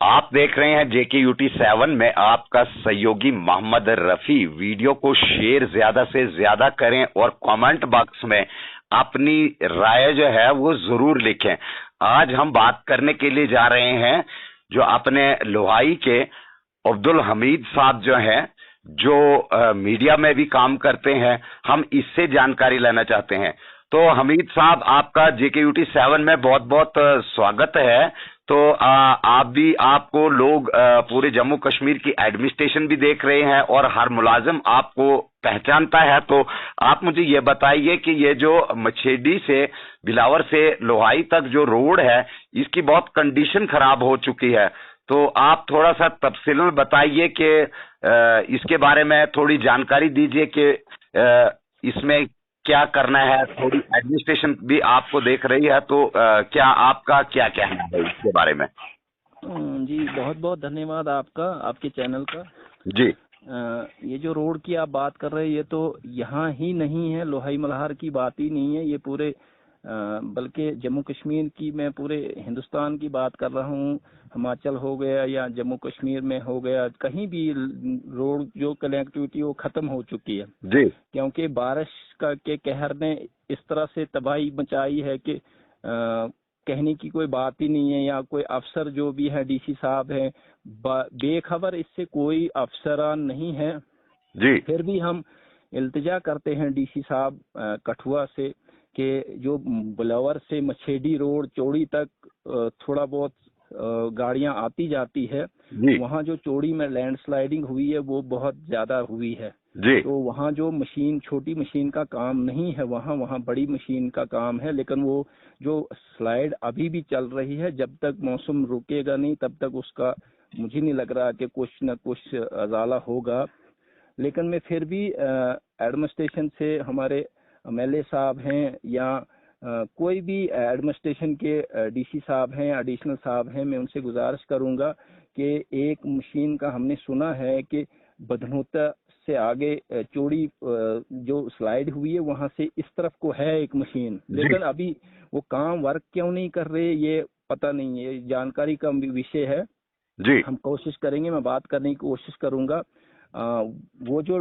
आप देख रहे हैं JKUT 7 में आपका सहयोगी मोहम्मद रफी। वीडियो को शेयर ज्यादा से ज्यादा करें और कमेंट बॉक्स में अपनी राय जो है वो जरूर लिखें। आज हम बात करने के लिए जा रहे हैं जो अपने लोहाई के अब्दुल हमीद साहब जो हैं, जो मीडिया में भी काम करते हैं। हम इससे जानकारी लेना चाहते हैं। तो हमीद साहब, आपका JKUT 7 में बहुत बहुत स्वागत है। तो आपको लोग पूरे जम्मू कश्मीर की एडमिनिस्ट्रेशन भी देख रहे हैं और हर मुलाजिम आपको पहचानता है। तो आप मुझे ये बताइए कि ये जो मछेडी से बिलावर से लोहाई तक जो रोड है, इसकी बहुत कंडीशन खराब हो चुकी है। तो आप थोड़ा सा तफसील में बताइए कि इसके बारे में थोड़ी जानकारी दीजिए कि इसमें क्या करना है। थोड़ी एडमिनिस्ट्रेशन भी आपको देख रही है, तो क्या आपका क्या कहना है इसके बारे में? जी बहुत बहुत धन्यवाद आपका, आपके चैनल का। जी। ये जो रोड की आप बात कर रहे हैं, ये तो यहाँ ही नहीं है, लोहाई मल्हार की बात ही नहीं है, ये पूरे बल्कि जम्मू कश्मीर की, मैं पूरे हिंदुस्तान की बात कर रहा हूँ। हिमाचल हो गया या जम्मू कश्मीर में हो गया, कहीं भी रोड जो कनेक्टिविटी वो खत्म हो चुकी है जी। क्योंकि बारिश के कहर ने इस तरह से तबाही मचाई है कि कहने की कोई बात ही नहीं है। या कोई अफसर जो भी है, डीसी साहब है, बेखबर इससे कोई अफसरान नहीं है। जी। फिर भी हम इल्तिजा करते हैं डीसी साहब कठुआ से कि जो बिलावर से मछेडी रोड चौड़ी तक थोड़ा बहुत गाड़ियां आती जाती है, वहाँ जो चौड़ी में लैंडस्लाइडिंग हुई है वो बहुत ज्यादा हुई है। जी। तो वहाँ जो मशीन, छोटी मशीन का काम नहीं है, वहाँ बड़ी मशीन का काम है। लेकिन वो जो स्लाइड अभी भी चल रही है, जब तक मौसम रुकेगा नहीं तब तक उसका मुझे नहीं लग रहा कि कुछ न कुछ अजाला होगा। लेकिन मैं फिर भी एडमिनिस्ट्रेशन से, हमारे MLA साहब हैं या कोई भी एडमिनिस्ट्रेशन के डीसी साहब हैं, एडिशनल साहब हैं, मैं उनसे गुजारिश करूंगा कि एक मशीन का हमने सुना है कि बधनोता से आगे चौड़ी जो स्लाइड हुई है वहां से इस तरफ को है एक मशीन, लेकिन अभी वो काम वर्क क्यों नहीं कर रहे ये पता नहीं है, जानकारी का विषय है। जी। हम कोशिश करेंगे, मैं बात करने की कोशिश करूंगा। वो जो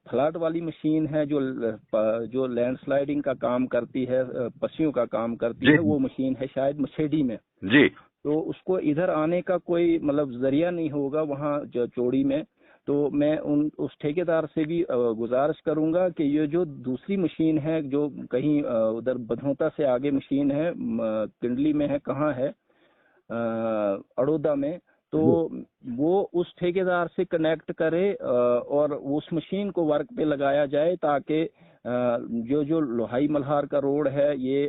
फ्लड वाली मशीन है, जो लैंडस्लाइडिंग का काम करती है, पसियों का काम करती है, वो मशीन है शायद मछेडी में। जी। तो उसको इधर आने का कोई मतलब जरिया नहीं होगा वहाँ चौड़ी में। तो मैं उस ठेकेदार से भी गुजारिश करूंगा कि ये जो दूसरी मशीन है, जो कहीं उधर बधनोता से आगे मशीन है, किंडली में है, कहाँ है, अड़ोदा में, तो वो उस ठेकेदार से कनेक्ट करे और उस मशीन को वर्क पे लगाया जाए, ताकि जो लोहाई मल्हार का रोड है ये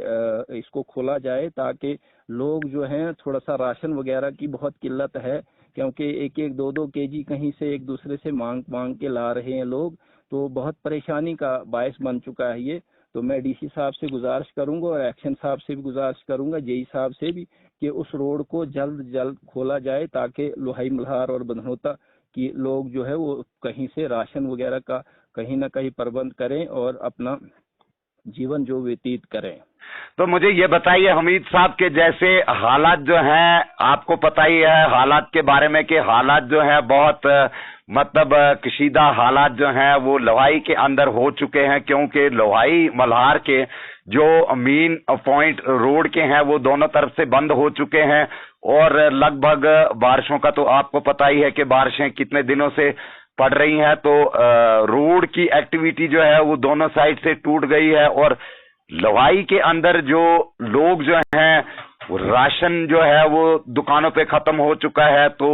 इसको खोला जाए, ताकि लोग जो हैं, थोड़ा सा राशन वगैरह की बहुत किल्लत है क्योंकि 1-1, 2-2 केजी कहीं से एक दूसरे से मांग के ला रहे हैं लोग। तो बहुत परेशानी का बायस बन चुका है ये। तो मैं डीसी साहब से गुजारिश करूंगा और एक्शन साहब से भी गुजारिश करूंगा, जेई साहब से भी, कि उस रोड को जल्द खोला जाए ताकि लोहाई मल्हार और बधनोता की लोग जो है वो कहीं से राशन वगैरह का कहीं ना कहीं प्रबंध करें और अपना जीवन जो व्यतीत करें। तो मुझे ये बताइए हमीद साहब के जैसे हालात जो हैं, आपको पता ही है हालात के बारे में कि हालात जो है बहुत मतलब कशीदा हालात जो हैं वो लोहाई के अंदर हो चुके हैं, क्योंकि लोहाई मल्हार के जो मेन पॉइंट रोड के हैं वो दोनों तरफ से बंद हो चुके हैं। और लगभग बारिशों का तो आपको पता ही है कि बारिशें कितने दिनों से पड़ रही हैं, तो रोड की एक्टिविटी जो है वो दोनों साइड से टूट गई है। और लोहाई के अंदर जो लोग जो हैं, राशन जो है वो दुकानों पे खत्म हो चुका है। तो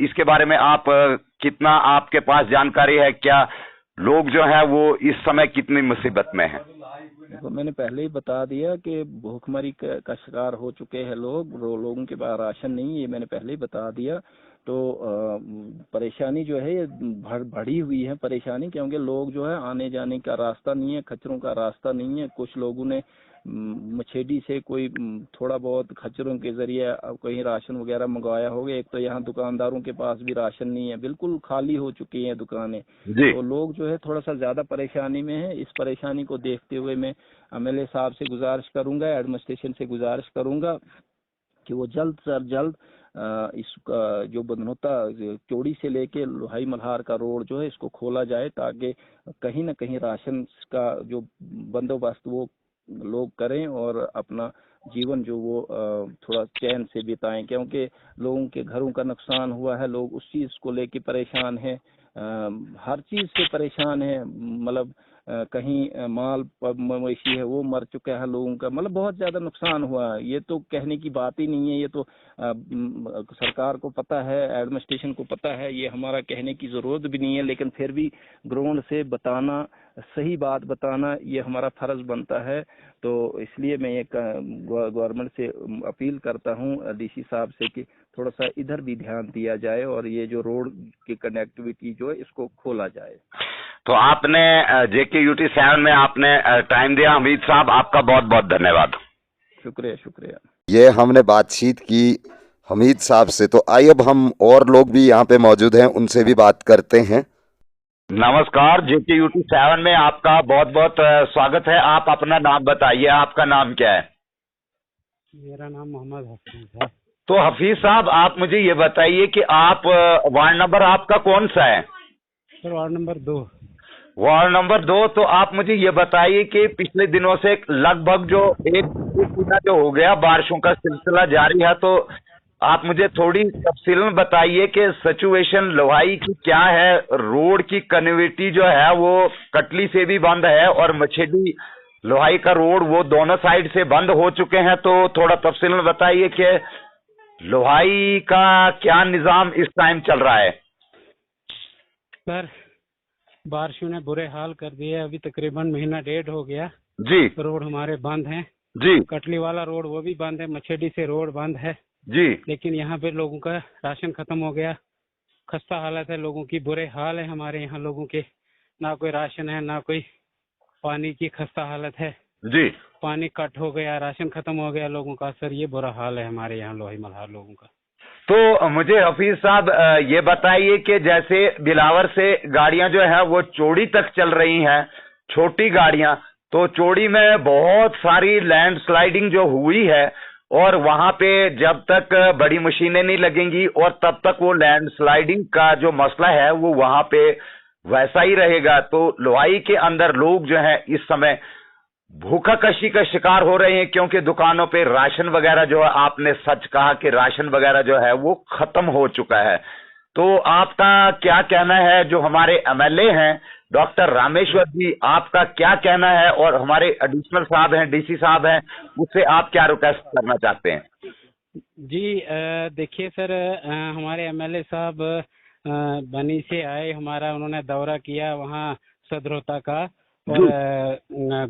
इसके बारे में आप कितना आपके पास जानकारी है? क्या लोग जो है वो इस समय कितनी मुसीबत में हैं? देखो, मैंने पहले ही बता दिया कि भूखमरी का शिकार हो चुके हैं लोगों के पास राशन नहीं, ये मैंने पहले ही बता दिया। तो परेशानी जो है ये बढ़ी हुई है परेशानी, क्योंकि लोग जो है आने जाने का रास्ता नहीं है, खच्चरों का रास्ता नहीं है। कुछ लोगों ने मछेडी से कोई थोड़ा बहुत खच्चरों के जरिए कहीं राशन वगैरह मंगवाया होगा। एक तो यहाँ दुकानदारों के पास भी राशन नहीं है, बिल्कुल खाली हो चुकी हैं दुकानें। तो लोग जो है थोड़ा सा ज्यादा परेशानी में है। इस परेशानी को देखते हुए मैं MLA साहब से गुजारिश करूंगा, एडमिनिस्ट्रेशन से गुजारिश करूंगा कि वो जल्द से जल्द इसका जो बंधनोता चौड़ी से लेके लोहाई मल्हार का रोड जो है इसको खोला जाए, ताकि कहीं ना कहीं राशन का जो बंदोबस्त वो लोग करें और अपना जीवन जो वो थोड़ा चैन से बिताएं, क्योंकि लोगों के घरों का नुकसान हुआ है, लोग उस चीज को लेके परेशान हैं, हर चीज से परेशान है। मतलब कहीं माल मवेशी है वो मर चुका है लोगों का, मतलब बहुत ज्यादा नुकसान हुआ है। ये तो कहने की बात ही नहीं है, ये तो सरकार को पता है, एडमिनिस्ट्रेशन को पता है, ये हमारा कहने की जरूरत भी नहीं है, लेकिन फिर भी ग्राउंड से बताना, सही बात बताना ये हमारा फर्ज बनता है। तो इसलिए मैं ये गवर्नमेंट से अपील करता हूँ, डीसी साहब से, कि थोड़ा सा इधर भी ध्यान दिया जाए और ये जो रोड की कनेक्टिविटी जो है इसको खोला जाए। तो आपने JK UT 7 में आपने टाइम दिया हमीद साहब, आपका बहुत बहुत धन्यवाद। शुक्रिया शुक्रिया। ये हमने बातचीत की हमीद साहब से, तो आइए अब हम और लोग भी यहाँ पे मौजूद हैं, उनसे भी बात करते हैं। नमस्कार, JK UT 7 में आपका बहुत बहुत स्वागत है। आप अपना नाम बताइए, आपका नाम क्या है? मेरा नाम मोहम्मद हफीज है। तो हफीज साहब, आप मुझे ये बताइए कि आप वार्ड नंबर आपका कौन सा है? Sir ward number 2। Ward number 2। तो आप मुझे ये बताइए कि पिछले दिनों से लगभग जो एक महीना जो हो गया बारिशों का सिलसिला जारी है, तो आप मुझे थोड़ी तफसील में बताइए कि सिचुएशन लोहाई की क्या है। रोड की कनेक्टिविटी जो है वो कटली से भी बंद है और मछेडी लोहाई का रोड वो दोनों साइड से बंद हो चुके हैं। तो थोड़ा तफसील में बताइए कि लोहाई का क्या निजाम इस टाइम चल रहा है। सर बारिशों ने बुरे हाल कर दिए, अभी तकरीबन महीना डेढ़ हो गया जी। रोड हमारे बंद हैं जी। कटली वाला रोड वो भी बंद है, मछेडी से रोड बंद है जी। लेकिन यहाँ पे लोगों का राशन खत्म हो गया, खस्ता हालत है लोगों की, बुरे हाल है हमारे यहाँ लोगों के, ना कोई राशन है ना कोई पानी की, खस्ता हालत है जी। पानी कट हो गया, राशन खत्म हो गया लोगों का। सर ये बुरा हाल है हमारे यहाँ लोहाई मल्हार लोगों का। तो मुझे हफीज साहब ये बताइए कि जैसे बिलावर से गाड़ियां जो है वो चौड़ी तक चल रही हैं, छोटी गाड़ियां, तो चौड़ी में बहुत सारी लैंडस्लाइडिंग जो हुई है और वहां पे जब तक बड़ी मशीनें नहीं लगेंगी और तब तक वो लैंडस्लाइडिंग का जो मसला है वो वहां पे वैसा ही रहेगा। तो लोहाई के अंदर लोग जो है इस समय भूखा कशी का शिकार हो रहे हैं, क्योंकि दुकानों पे राशन वगैरह जो है, आपने सच कहा कि राशन वगैरह जो है वो खत्म हो चुका है। तो आपका क्या कहना है, जो हमारे MLA हैं डॉक्टर रामेश्वर जी, आपका क्या कहना है, और हमारे एडिशनल साहब हैं, DC साहब हैं, उससे आप क्या रिक्वेस्ट करना चाहते हैं? जी देखिए सर, हमारे MLA साहब बनी से आए, हमारा उन्होंने दौरा किया वहाँ सदरोता का और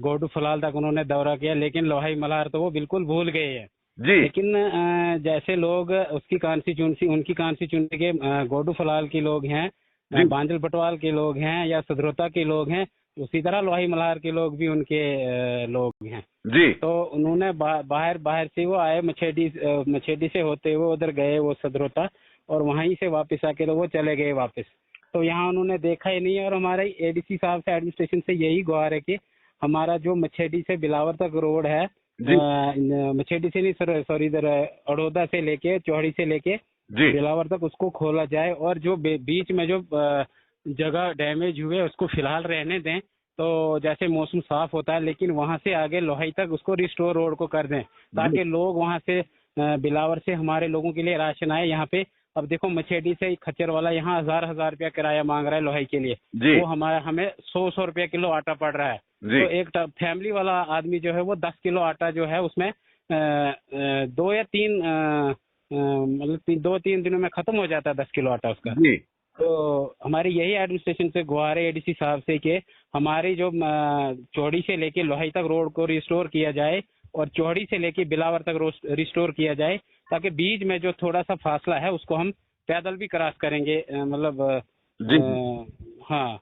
गोडू फलाल तक उन्होंने दौरा किया, लेकिन लोहाई मल्हार तो वो बिल्कुल भूल गए हैं जी। लेकिन जैसे लोग उसकी कॉन्स्टिट्यूंसी, उनकी कॉन्स्टिट्यूंसी के गोडू फलाल के लोग हैं, बांजल बटवाल के लोग हैं या सदरोता के लोग हैं, उसी तरह लोहाई मल्हार के लोग भी उनके लोग हैं जी। तो उन्होंने बाहर से वो आए, मछेडी से होते हुए उधर गए वो सदरोता, और वहीं से वापस आके तो वो चले गए वापस। तो यहाँ उन्होंने देखा ही नहीं है। और हमारे ADC साहब से, एडमिनिस्ट्रेशन से यही गुहार है कि हमारा जो मछेडी से बिलावर तक रोड है, मछेडी से नहीं सॉरी इधर अड़ोदा से लेके चौड़ी से लेके बिलावर तक उसको खोला जाए, और जो बीच में जो जगह डैमेज हुए उसको फिलहाल रहने दें, तो जैसे मौसम साफ होता है, लेकिन वहां से आगे लोहाई तक उसको रिस्टोर रोड को कर दें, ताकि लोग वहां से बिलावर से हमारे लोगों के लिए राशन आए यहाँ पे। अब देखो मछेडी से खच्चर वाला यहाँ 1000 रुपया किराया मांग रहा है लोहाई के लिए, वो हमें 100 रुपया किलो आटा पड़ रहा है। तो एक फैमिली वाला आदमी जो है वो 10 किलो आटा जो है उसमें 2 या 3 मतलब 2-3 दिनों में खत्म हो जाता है 10 किलो आटा उसका। तो हमारी यही एडमिनिस्ट्रेशन से गुहार है ADC साहब से कि हमारी जो चौड़ी से लेके लोहाई तक रोड को रिस्टोर किया जाए और चौड़ी से लेके बिलावर तक रिस्टोर किया जाए, ताकि बीच में जो थोड़ा सा फासला है उसको हम पैदल भी क्रॉस करेंगे, मतलब हाँ